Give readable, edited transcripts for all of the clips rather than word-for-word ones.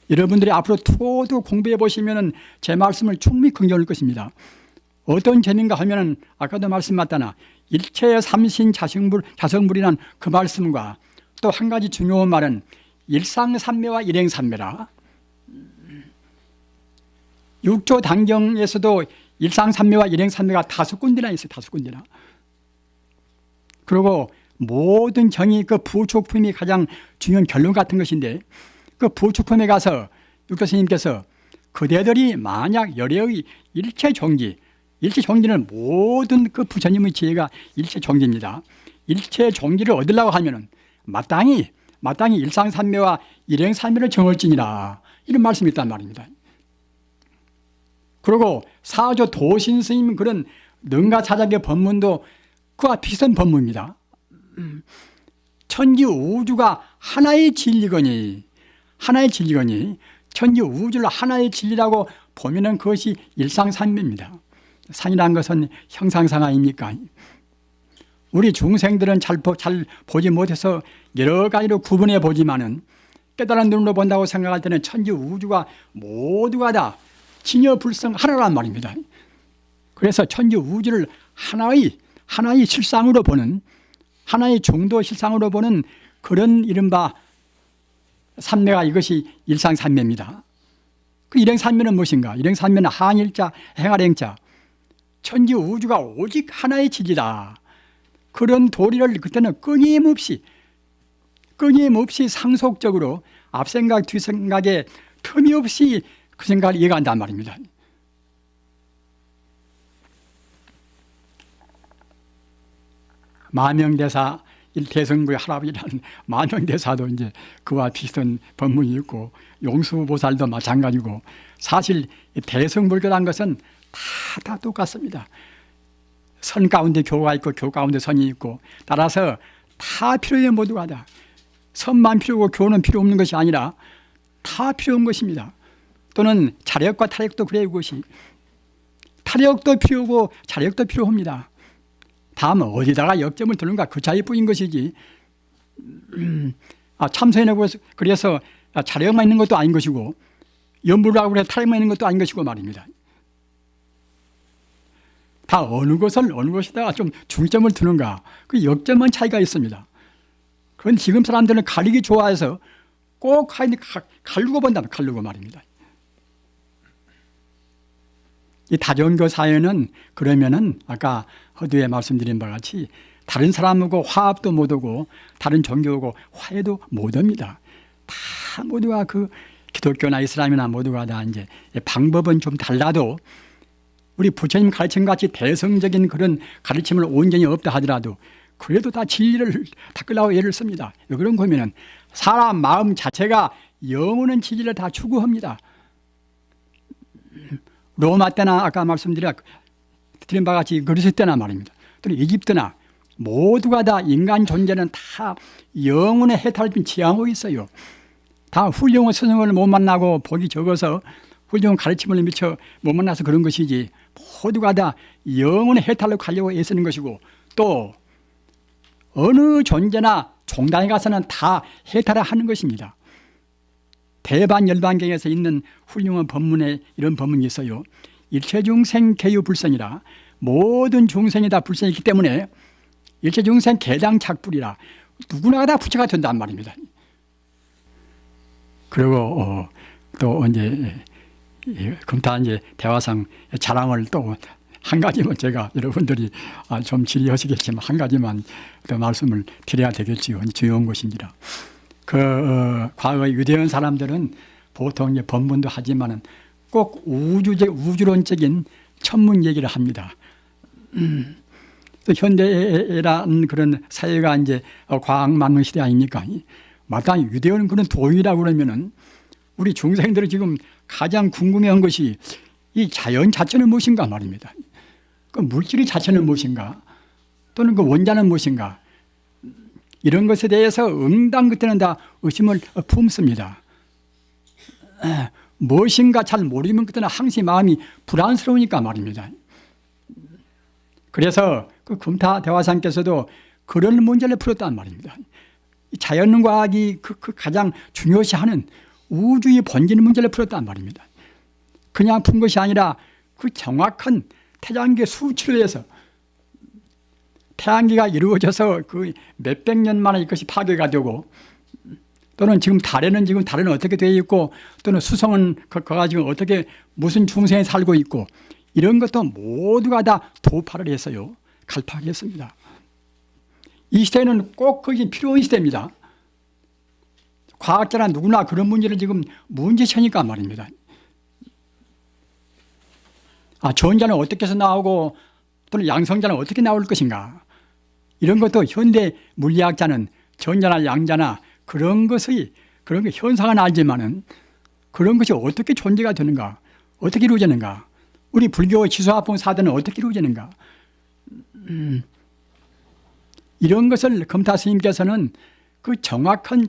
여러분들이 앞으로 토도 공부해 보시면 제 말씀을 충분히 긍정할 것입니다. 어떤 점인가 하면은 아까도 말씀하셨다나 일체의 삼신 자성불이란 그 말씀과 또 한 가지 중요한 말은 일상삼매와 일행삼매라. 육조 단경에서도 일상삼매와 일행삼매가 5군데나 있어요. 5군데나. 그리고 모든 경이 그 부축품이 가장 중요한 결론 같은 것인데 그 부축품에 가서 육조 스님께서 그대들이 만약 열애의 일체종지는 모든 그 부처님의 지혜가 일체종지입니다. 일체종지를 얻으려고 하면은 마땅히 일상삼매와 일행삼매를 정할지니라, 이런 말씀이 있단 말입니다. 그리고 사조 도신스님 그런 능가사작의 법문도 그와 비슷한 법문입니다. 천지 우주가 하나의 진리거니 천지 우주를 하나의 진리라고 보면은 그것이 일상삼매입니다. 산이란 것은 형상상 아닙니까? 우리 중생들은 잘 보지 못해서 여러 가지로 구분해 보지만은 깨달은 눈으로 본다고 생각할 때는 천지 우주가 모두가 다 진여불성 하나란 말입니다. 그래서 천지 우주를 하나의 실상으로 보는, 하나의 중도 실상으로 보는 그런 이른바 삼매가 이것이 일상삼매입니다. 그 일행삼매는 무엇인가? 일행삼매는 항일자, 행할행자. 천지 우주가 오직 하나의 진리다. 그런 도리를 그때는 끊임없이 상속적으로 앞생각 뒤생각에 틈이 없이 그 생각을 이해간단 말입니다. 마명대사 대성부의 할아버지라는 마명대사도 이제 그와 비슷한 법문이 있고 용수보살도 마찬가지고, 사실 대성불교라는 것은 다 똑같습니다. 선 가운데 교가 있고 교 가운데 선이 있고, 따라서 다 필요해. 모두가 다 선만 필요하고 교는 필요 없는 것이 아니라 다 필요한 것입니다. 또는 자력과 타력도 그래요. 그것이 타력도 필요하고 자력도 필요합니다. 다만 어디다가 역점을 두는가 그 차이뿐인 것이지, 참선이라고 그래서 자력만 있는 것도 아닌 것이고 연불하고 해서 타력만 있는 것도 아닌 것이고 말입니다. 다 어느 것에다가 좀 중점을 두는가, 그 역점만 차이가 있습니다. 그건 지금 사람들은 가리기 좋아해서 꼭 가르고 본다면 가르고 말입니다. 이 다종교 사회는 그러면은 아까 허두에 말씀드린 바와 같이 다른 사람하고 화합도 못하고 다른 종교하고 화해도 못합니다. 다 모두가 그 기독교나 이슬람이나 모두가 다 이제 방법은 좀 달라도 우리 부처님 가르침 같이 대성적인 그런 가르침을 온전히 없다 하더라도 그래도 다 진리를 닦으려고 애를 씁니다. 그런 거 보면은 사람 마음 자체가 영원한 진리를 다 추구합니다. 로마 때나 아까 말씀드린 바 같이 그리스 때나 말입니다. 또는 이집트나 모두가 다 인간 존재는 다 영혼의 해탈을 지향하고 있어요. 다 훌륭한 스승을 못 만나고 복이 적어서 훌륭한 가르침을 미처 못 만나서 그런 것이지, 모두가 다 영혼의 해탈을 가려고 애쓰는 것이고, 또 어느 존재나 종단에 가서는 다 해탈을 하는 것입니다. 대반열반경에서 있는 훌륭한 법문에 이런 법문이 있어요. 일체중생 개유불성이라, 모든 중생이 다 불성이기 때문에 일체중생 개당착불이라, 누구나 다 부처가 된단 말입니다. 그리고 또 이제 금타 이제 대화상 자랑을 또 한 가지만 제가 여러분들이 좀 질의하시겠지만 한 가지만 더 말씀을 드려야 되겠지요. 중요한 것인지라. 과거 유대인 사람들은 보통 이제 법문도 하지만은 꼭 우주론적인 천문 얘기를 합니다. 또 현대라는 그런 사회가 이제 과학 만능 시대 아닙니까? 마땅히 유대인은 그런 도인이라고 그러면은 우리 중생들이 지금 가장 궁금해한 것이 이 자연 자체는 무엇인가 말입니다. 그 물질의 자체는 무엇인가, 또는 그 원자는 무엇인가, 이런 것에 대해서 응당 그때는 다 의심을 품습니다. 무엇인가 잘 모르면 그때는 항상 마음이 불안스러우니까 말입니다. 그래서 그 금타 대화상께서도 그런 문제를 풀었단 말입니다. 자연과학이 그 가장 중요시하는 우주의 본질 문제를 풀었단 말입니다. 그냥 푼 것이 아니라 그 정확한 태양계 수치로 해서 태양계가 이루어져서 그 몇백 년 만에 이것이 파괴가 되고, 또는 지금 달에는 어떻게 되어 있고, 또는 수성은 그가 지금 어떻게 무슨 중생에 살고 있고, 이런 것도 모두가 다 도파를 했어요. 갈파했습니다. 이 시대는 꼭 그게 필요한 시대입니다. 과학자나 누구나 그런 문제를 지금 문제시하니까 말입니다. 전자는 어떻게 해서 나오고, 또는 양성자는 어떻게 나올 것인가, 이런 것도 현대 물리학자는 전자나 양자나 그런 현상은 알지만은 그런 것이 어떻게 존재가 되는가, 어떻게 이루어지는가, 우리 불교의 지수화풍 사대는 어떻게 이루어지는가, 이런 것을 금타 스님께서는 그 정확한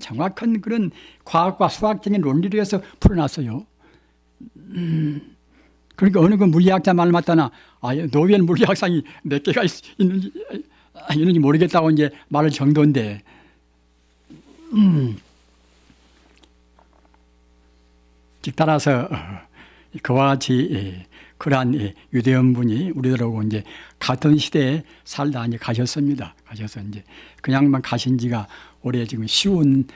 그런 과학과 수학적인 논리를 해서 풀어놨어요. 그러니까 어느 그 물리학자 말 맞다나 노벨 물리학상이 몇 개가 있는지 모르겠다고 이제 말할 정도인데, 즉 따라서 그와 같이 그러한 유대인 분이 우리들하고 이제 같은 시대에 살다 이제 가셨습니다. 가셔서 이제 그냥만 가신 지가 올해 지금 쉬운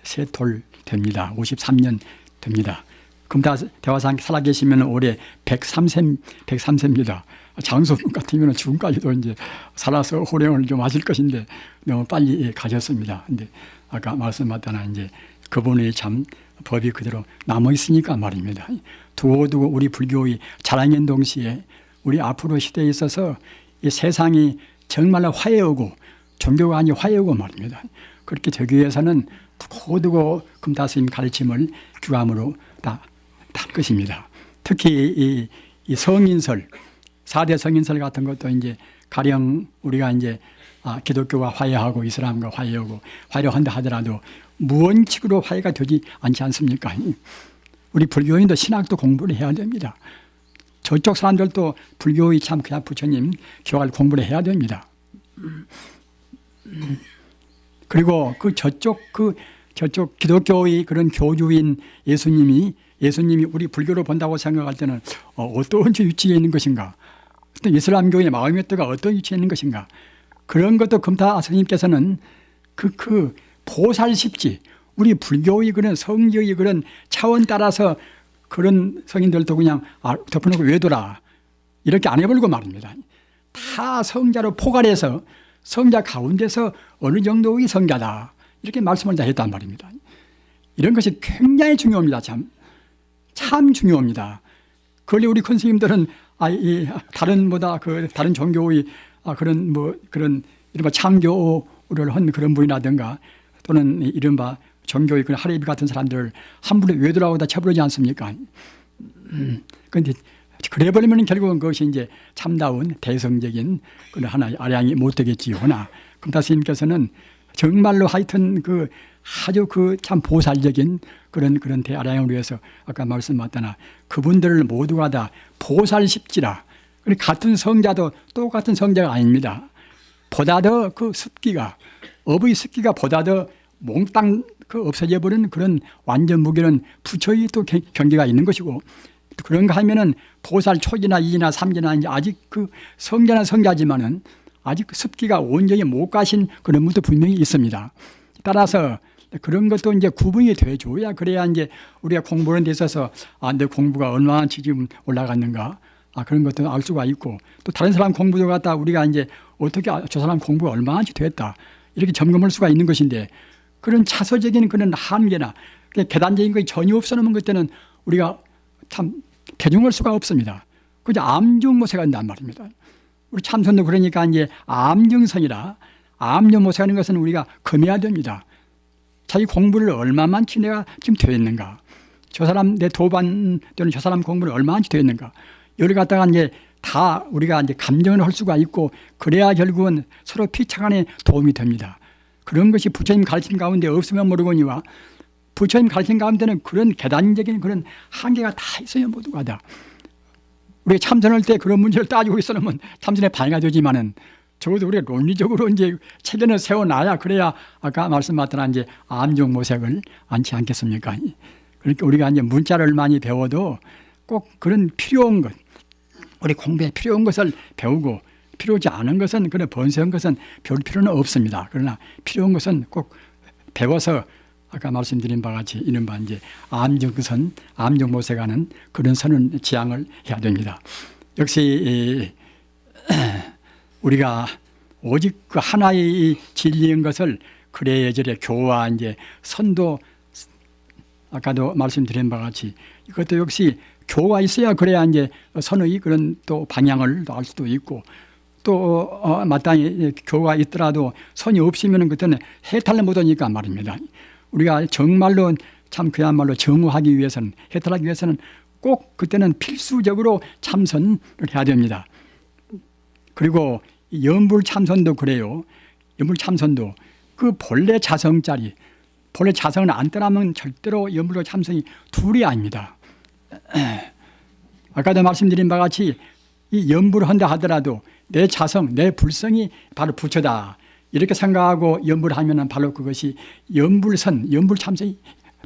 셋돌 됩니다. 53년 됩니다. 금타 대화상 살아계시면 올해 103세입니다. 장소분 같으면 지금까지도 이제 살아서 호령을 좀 하실 것인데 너무 빨리 가셨습니다. 근데 아까 말씀하셨다나 이제 그분의 참 법이 그대로 남아 있으니까 말입니다. 두고두고 우리 불교의 자랑인 동시에 우리 앞으로 시대에 있어서 이 세상이 정말로 화해오고 종교가 아니 화해오고 말입니다. 그렇게 되기 위해서는 두고두고 금타 스님 가르침을 규함으로 다 할 것입니다. 특히 이 성인설, 4대 성인설 같은 것도 이제 가령 우리가 이제 기독교가 화해하고 이슬람과 화해하고 화해를 한다 하더라도 무언식으로 화해가 되지 않지 않습니까? 우리 불교인도 신학도 공부를 해야 됩니다. 저쪽 사람들도 불교의 참 그냥 부처님 교화를 공부를 해야 됩니다. 그리고 저쪽 기독교의 그런 교주인 예수님이 우리 불교로 본다고 생각할 때는 어떤 위치에 있는 것인가, 또 이슬람교의 마음의 뜻가 어떤 위치에 있는 것인가, 그런 것도 금타 스님께서는 그 보살십지, 우리 불교의 그런 성지의 그런 차원 따라서 그런 성인들도 그냥 덮어놓고 외도라 이렇게 안 해버리고 말입니다. 다 성자로 포괄해서 성자 가운데서 어느 정도의 성자다 이렇게 말씀을 다 했단 말입니다. 이런 것이 굉장히 중요합니다. 참 중요합니다. 그걸 우리 큰 스님들은 다른 종교의 그런 이른바 참교를 한 그런 분이라든가 또는 이른바 종교의 그런 하레비 같은 사람들 함부로 외도라고 다 쳐버리지 않습니까? 그런데 그래버리면 결국은 그것이 이제 참다운 대성적인 그런 하나의 아량이 못 되겠지요. 그러나 금타 스님께서는 정말로 하여튼 아주 참 보살적인 그런 대아량을 위해서 아까 말씀하셨다나 그분들을 모두가 다 보살십지라. 같은 성자도 똑같은 성자가 아닙니다. 보다 더 업의 습기가 보다 더 몽땅 없어져 버리는 그런 완전 무게는 부처의 또 경계가 있는 것이고, 또 그런가 하면은 보살 초기나 2나 3기나 아직 성자는 성자지만은 아직 습기가 온전히 못 가신 그런 분도 분명히 있습니다. 따라서 그런 것도 이제 구분이 돼줘야 그래야 이제 우리가 공부하는 데 있어서 내 공부가 얼마나 지금 올라갔는가 그런 것도 알 수가 있고, 또 다른 사람 공부도 갖다 우리가 이제 어떻게 저 사람 공부가 얼마나 됐다 이렇게 점검할 수가 있는 것인데, 그런 차서적인 그런 한계나 계단적인 것이 전혀 없어놓은 것 때는 우리가 참 대중할 수가 없습니다. 그저 암중모세가 된단 말입니다. 우리 참선도 그러니까 이제 암증성이라 암중모세하는 것은 우리가 금해야 됩니다. 자기 공부를 얼마만치 내가 지금 되었는가, 저 사람 내 도반 또는 저 사람 공부를 얼마만치 되었는가, 여기 갖다가 이제 다 우리가 이제 감정을 할 수가 있고, 그래야 결국은 서로 피차간에 도움이 됩니다. 그런 것이 부처님 가르침 가운데 없으면 모르거니와 부처님 가르침 가운데는 그런 계단적인 그런 한계가 다 있어요. 모두가 다. 우리가 참선할 때 그런 문제를 따지고 있으면 참선에 방해가 되지만은 적어도 우리가 논리적으로 이제 체계는 세워놔야 그래야 아까 말씀하던 이제 암중모색을 않지 않겠습니까? 그러니까 우리가 이제 문자를 많이 배워도 꼭 그런 필요한 것, 우리 공부에 필요한 것을 배우고 필요하지 않은 것은 그런 번성한 것은 배울 필요는 없습니다. 그러나 필요한 것은 꼭 배워서 아까 말씀드린 바와 같이 이른바 이제 암중선, 암중모색하는 그런 선은 지향을 해야 됩니다. 역시 우리가 오직 그 하나의 진리인 것을 그래 예절에 교와 이제 선도 아까도 말씀드린 바와 같이 이것도 역시 교가 있어야 그래야 이제 선의 그런 또 방향을 알 수도 있고 또 마땅히 교가 있더라도 선이 없으면 그때는 해탈을 못하니까 말입니다. 우리가 정말로 참 그야말로 정우하기 위해서는 해탈하기 위해서는 꼭 그때는 필수적으로 참선을 해야 됩니다. 그리고 연불 참선도 그래요. 연불 참선도 그 본래 자성짜리 본래 자성을 안 떠나면 절대로 연불과 참선이 둘이 아닙니다. 아까도 말씀드린 바와 같이 이 연불을 한다 하더라도 내 자성, 내 불성이 바로 부처다. 이렇게 생각하고 연불을 하면 바로 그것이 연불선, 연불참선이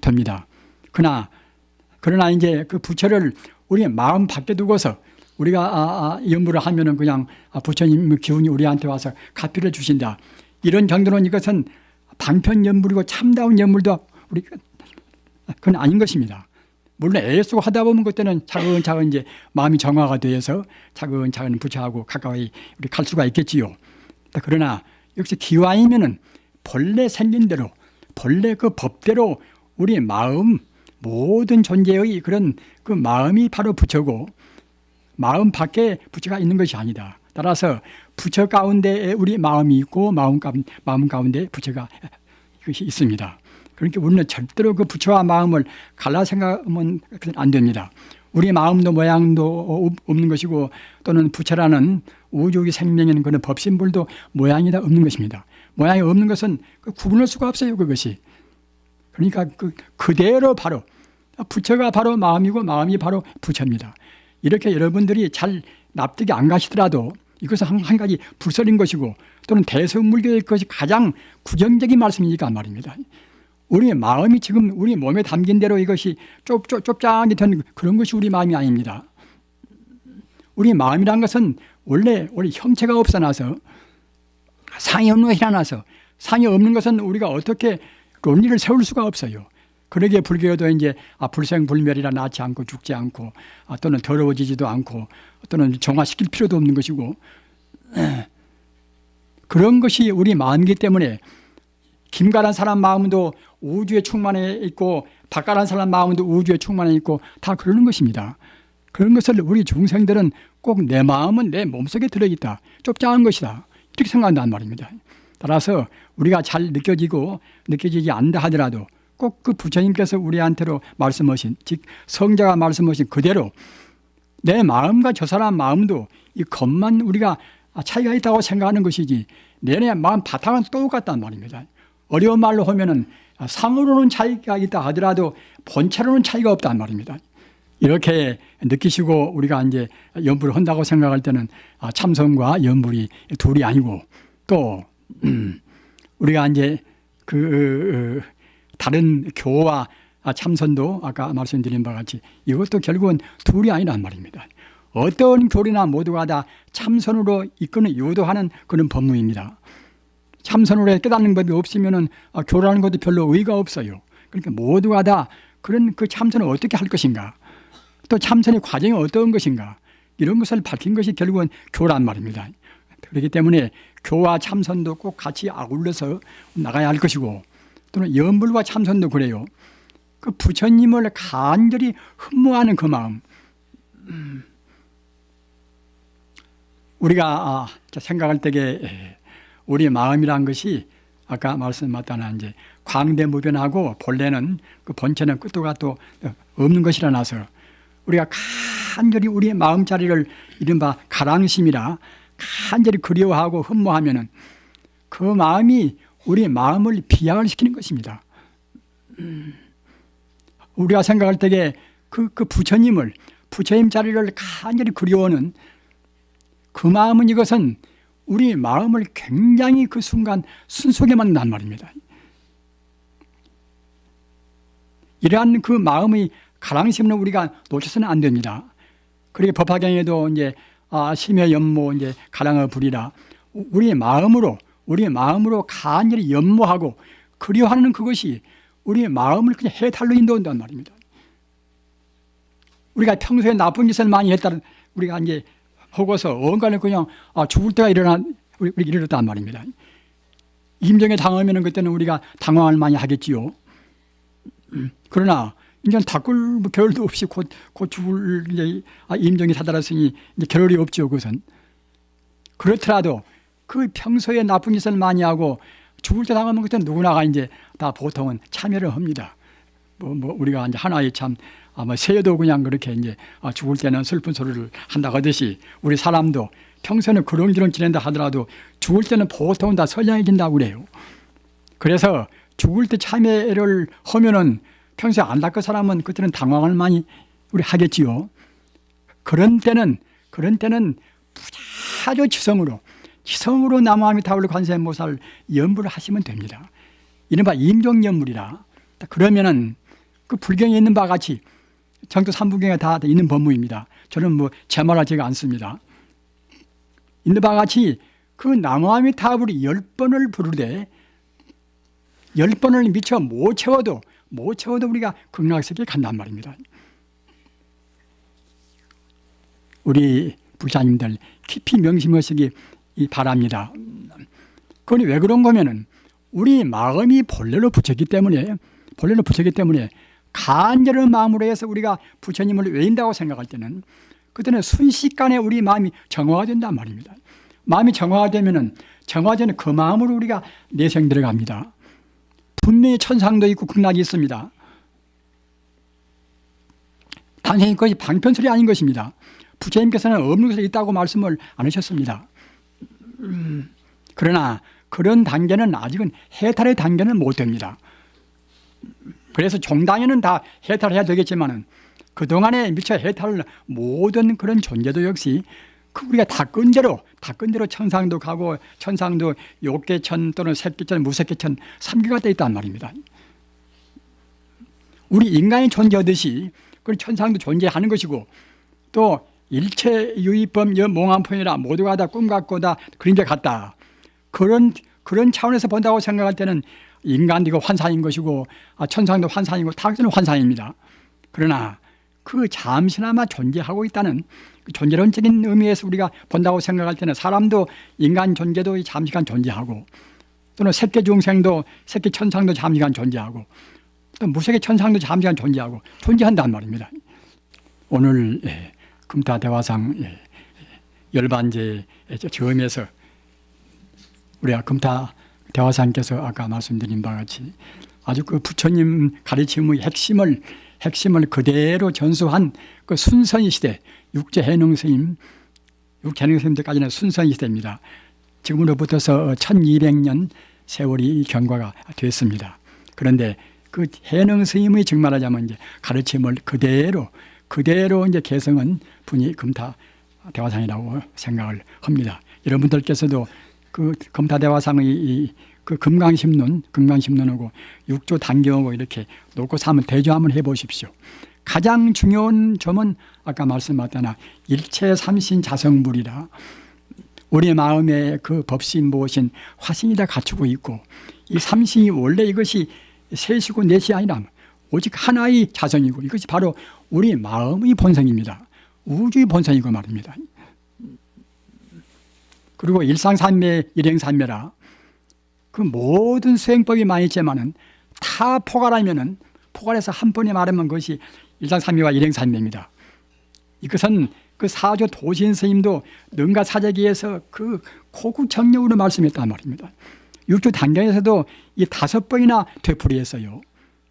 됩니다. 그러나 이제 그 부처를 우리의 마음 밖에 두고서 우리가 연불을 하면은 그냥 부처님 기운이 우리한테 와서 가피를 주신다. 이런 정도는 이것은 방편 연불이고 참다운 연불도 그건 아닌 것입니다. 물론 애쓰고 하다 보면 그때는 차근차근 이제 마음이 정화가 되어서 차근차근 부처하고 가까이 우리 갈 수가 있겠지요. 그러나 역시 기와이면은 본래 생긴 대로 본래 그 법대로 우리 마음 모든 존재의 그런 그 마음이 바로 부처고 마음 밖에 부처가 있는 것이 아니다. 따라서 부처 가운데에 우리 마음이 있고 마음 가운데 부처가 이것이 있습니다. 그러니까 우리는 절대로 그 부처와 마음을 갈라 생각하면 안 됩니다. 우리 마음도 모양도 없는 것이고 또는 부처라는 우주의 생명에는 그런 법신불도 모양이 다 없는 것입니다. 모양이 없는 것은 구분할 수가 없어요. 그것이. 그러니까 그대로 바로 부처가 바로 마음이고 마음이 바로 부처입니다. 이렇게 여러분들이 잘 납득이 안 가시더라도 이것은 한 가지 불설인 것이고 또는 대성불교의 것이 가장 구정적인 말씀이니까 말입니다. 우리의 마음이 지금 우리 몸에 담긴 대로 이것이 좁장이 된 그런 것이 우리 마음이 아닙니다. 우리 마음이란 것은 원래 형체가 없어나서 상이 없는 것이 나서 상이 없는 것은 우리가 어떻게 논리를 세울 수가 없어요. 그러기에 불교도 이제 불생불멸이라 낳지 않고 죽지 않고 또는 더러워지지도 않고 또는 정화시킬 필요도 없는 것이고 그런 것이 우리 마음이기 때문에 김가란 사람 마음도 우주에 충만해 있고 박가란 사람 마음도 우주에 충만해 있고 다 그러는 것입니다. 그런 것을 우리 중생들은 꼭 내 마음은 내 몸속에 들어있다. 좁장한 것이다. 이렇게 생각한단 말입니다. 따라서 우리가 잘 느껴지지 않는다 하더라도 꼭 그 부처님께서 우리한테로 말씀하신 즉 성자가 말씀하신 그대로 내 마음과 저 사람 마음도 이 것만 우리가 차이가 있다고 생각하는 것이지 내 마음 바탕은 똑같단 말입니다. 어려운 말로 하면은 상으로는 차이가 있다 하더라도 본체로는 차이가 없단 말입니다. 이렇게 느끼시고 우리가 이제 연불을 한다고 생각할 때는 참선과 연불이 둘이 아니고 또 우리가 이제 다른 교와 참선도 아까 말씀드린 바와 같이 이것도 결국은 둘이 아니란 말입니다. 어떤 교리나 모두가 다 참선으로 이끄는 유도하는 그런 법문입니다. 참선으로 깨닫는 법이 없으면은 교라는 것도 별로 의의가 없어요. 그러니까 모두가 다 그런 그 참선을 어떻게 할 것인가, 또 참선의 과정이 어떤 것인가 이런 것을 밝힌 것이 결국은 교란 말입니다. 그렇기 때문에 교와 참선도 꼭 같이 아울러서 나가야 할 것이고 또는 연불과 참선도 그래요. 그 부처님을 간절히 흠모하는 그 마음. 우리가 생각할 때에 우리 마음이란 것이 아까 말씀드린 이제 광대무변하고 본래는 그 본체는 끝도 gat도 없는 것이라서 우리가 간절히 우리의 마음자리를 이른바 가랑심이라 간절히 그리워하고 흠모하면은 그 마음이 우리 마음을 비약을 시키는 것입니다. 우리가 생각할 때에 그 부처님 자리를 간절히 그리워하는 그 마음은 이것은 우리 마음을 굉장히 그 순간 순수하게 만든단 말입니다. 이러한 그 마음의 가랑심을 우리가 놓쳐서는 안 됩니다. 그렇게 법화경에도 이제 심여 연모 이제 가랑을 부리라. 우리 마음으로 간절히 연모하고 그리워하는 그것이 우리의 마음을 그냥 해탈로 인도한단 말입니다. 우리가 평소에 나쁜 짓을 많이 했다는 우리가 이제 하고서 언간에 그냥 죽을 때가 우리 이르렀단 말입니다. 임정에 당하면은 그때는 우리가 당황을 많이 하겠지요. 그러나 이제 닦을 겨를도 없이 곧 죽을 이제 임정이 다다랐으니 이제 겨를이 없죠. 그것은 그렇더라도 그 평소에 나쁜 짓을 많이 하고 죽을 때 당하면 그때 누구나가 이제 다 보통은 참여를 합니다. 뭐 우리가 이제 하나의 참 아마 새도 그냥 그렇게 이제 죽을 때는 슬픈 소리를 한다고 하듯이 우리 사람도 평소에는 그런저런 지낸다 하더라도 죽을 때는 보통은 다 선량해진다고 그래요. 그래서 죽을 때 참여를 하면은 평소에 안 닦은 사람은 그때는 당황을 많이 우리 하겠지요. 그런 때는 아주 지성으로 나무아미타불 관세음보살 연부를 하시면 됩니다. 이른바 임종연물이라. 그러면은 그 불경에 있는 바와 같이 정도 3부경에 다 있는 법무입니다. 저는 뭐 제 말을 제가 안 씁니다. 있는 바와 같이 그 나무아미타불이 10번을 부르되 10번을 미처 못 채워도 우리가 극락세계에 간단 말입니다. 우리 불자님들 깊이 명심하시기 바랍니다. 그러니 왜 그런 거면은 우리 마음이 본래로 부처기 때문에 간절한 마음으로 해서 우리가 부처님을 외인다고 생각할 때는 그때는 순식간에 우리 마음이 정화가 된단 말입니다. 마음이 정화가 되면은 정화되는 그 마음으로 우리가 내생 들어갑니다. 분명히 천상도 있고 극락이 있습니다. 단순히 그것이 방편설이 아닌 것입니다. 부처님께서는 없는 것이 있다고 말씀을 안 하셨습니다. 그러나 그런 단계는 아직은 해탈의 단계는 못 됩니다. 그래서 종단에는 다 해탈해야 되겠지만은 그동안에 미처 해탈을 모든 그런 존재도 역시 우리가 다 끈 대로 천상도 가고 천상도 욕계천 또는 색계천, 무색계천 3계가 돼 있단 말입니다. 우리 인간이 존재하듯이 그 천상도 존재하는 것이고 또 일체 유의법 몽환폰이라 모두가 다 꿈 같고 다 그림자 같다. 그런 차원에서 본다고 생각할 때는 인간도 이거 환상인 것이고 천상도 환상이고 다 환상입니다. 그러나 그 잠시나마 존재하고 있다는 그 존재론적인 의미에서 우리가 본다고 생각할 때는 사람도 인간 존재도 잠시간 존재하고 또는 색계 중생도 색계 천상도 잠시간 존재하고 또 무색의 천상도 잠시간 존재한단 말입니다. 오늘 금타대화상 열반제 처음에서 우리가 금타대화상께서 아까 말씀드린 바와 같이 아주 그 부처님 가르침의 핵심을 그대로 전수한 그 순선 시대 육체해능 스님 때까지는 순선 시대입니다. 지금으로부터서 1200년 세월이 경과가 됐습니다. 그런데 그 해능 스님의 정말하자면 이제 가르침을 그대로 이제 개성한 분이 금타대화상이라고 생각을 합니다. 여러분들께서도 그 금타대화상의 그 금강심론하고 육조 단경하고 이렇게 놓고서 한번 대조 한번 해보십시오. 가장 중요한 점은 아까 말씀하셨다나 일체 삼신 자성불이라 우리 마음에 그 법신 무엇인 화신이 다 갖추고 있고 이 삼신이 원래 이것이 셋이고 넷이 아니라 오직 하나의 자성이고 이것이 바로 우리 마음의 본성입니다. 우주의 본성이고 말입니다. 그리고 일상산매 일행산매라 그 모든 수행법이 많이 있지만은 다 포괄하면은 포괄해서 한 번에 말하면 그것이 일상산매와 일행산매입니다. 이것은 그 사조 도신 스님도 능가 사재기에서 그 고구정력으로 말씀했단 말입니다. 육조 단경에서도 이 5번이나 되풀이했어요.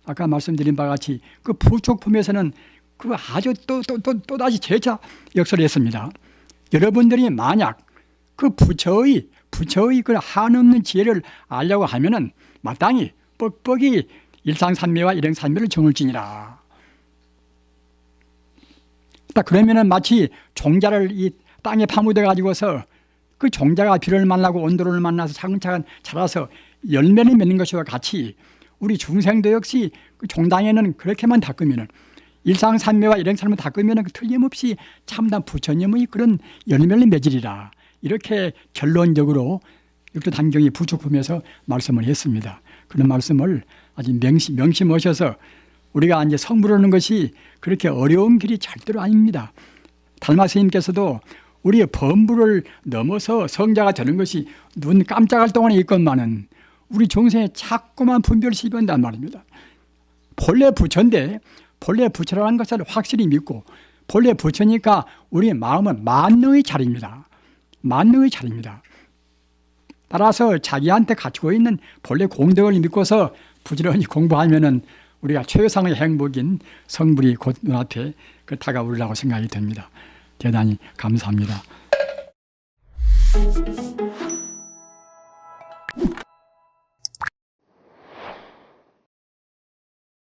아까 말씀드린 바와 같이 그 부족품에서는 그 아주 또다시 재차 역설을 했습니다. 여러분들이 만약 그 부처의 그 한없는 지혜를 알려고 하면은 마땅히 뻑뻑이 일상산매와 일행산매를 정을지니라. 딱 그러면은 마치 종자를 이 땅에 파묻어 가지고서 그 종자가 비를 만나고 온도를 만나서 차근차근 자라서 열매를 맺는 것과 같이 우리 중생도 역시 그 종당에는 그렇게만 닦으면은 일상산매와 일행산매 닦으면은 틀림없이 참담 부처님의 그런 열매를 맺으리라. 이렇게 결론적으로 육도단경이 부축품에서 말씀을 했습니다. 그런 말씀을 아주 명심하셔서 우리가 이제 성불을 하는 것이 그렇게 어려운 길이 절대로 아닙니다. 달마 스님께서도 우리의 범부를 넘어서 성자가 되는 것이 눈 깜짝할 동안에 있건만은 우리 중생에 자꾸만 분별시비 한단 말입니다. 본래 부처인데 본래 부처라는 것을 확실히 믿고 본래 부처니까 우리의 마음은 만능의 자리입니다. 만능의 자리입니다. 따라서 자기한테 가지고 있는 본래 공덕을 믿고서 부지런히 공부하면은 우리가 최상의 행복인 성불이 곧 눈앞에 다가오리라고 생각이 됩니다. 대단히 감사합니다.